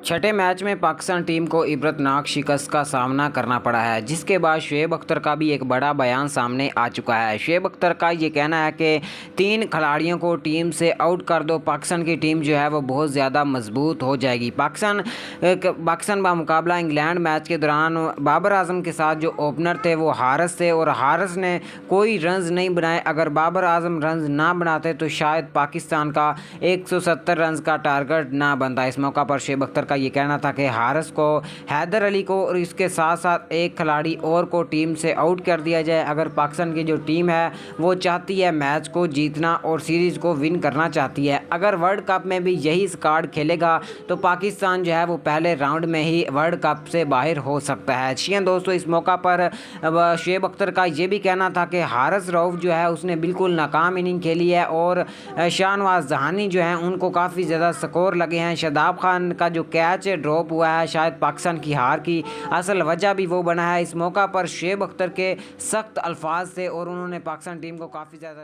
छठे मैच में पाकिस्तान टीम को इबरतनाक शिकस्त का सामना करना पड़ा है, जिसके बाद शुएब अख्तर का भी एक बड़ा बयान सामने आ चुका है। शुएब अख्तर का ये कहना है कि 3 खिलाड़ियों को टीम से आउट कर दो, पाकिस्तान की टीम जो है वो बहुत ज़्यादा मजबूत हो जाएगी। पाकिस्तान का मुकाबला इंग्लैंड मैच के दौरान बाबर आजम के साथ जो ओपनर थे वो हारिस थे और हारिस ने कोई रन्स नहीं बनाए। अगर बाबर आजम रन्स ना बनाते तो शायद पाकिस्तान का 170 रन्स का टारगेट ना बनता। इस मौका पर शुएब अख्तर का ये कहना था कि हारिस को, हैदर अली को और इसके साथ साथ एक खिलाड़ी और को टीम से आउट कर दिया जाए। अगर पाकिस्तान की जो टीम है वो चाहती है मैच को जीतना और सीरीज़ को विन करना चाहती है, अगर वर्ल्ड कप में भी यही स्क्वाड खेलेगा तो पाकिस्तान जो है वो पहले राउंड में ही वर्ल्ड कप से बाहर हो सकता है। जी दोस्तों, इस मौका पर शुएब अख्तर का ये भी कहना था कि हारिस रऊफ जो है उसने बिल्कुल नाकाम इनिंग खेली है और शाहनवाज जहानी जो है उनको काफ़ी ज़्यादा स्कोर लगे हैं। शादाब खान का जो कैच ड्रॉप हुआ है शायद पाकिस्तान की हार की असल वजह भी वो बना है। इस मौका पर शुएब अख्तर के सख्त अल्फाज थे और उन्होंने पाकिस्तान टीम को काफ़ी ज़्यादा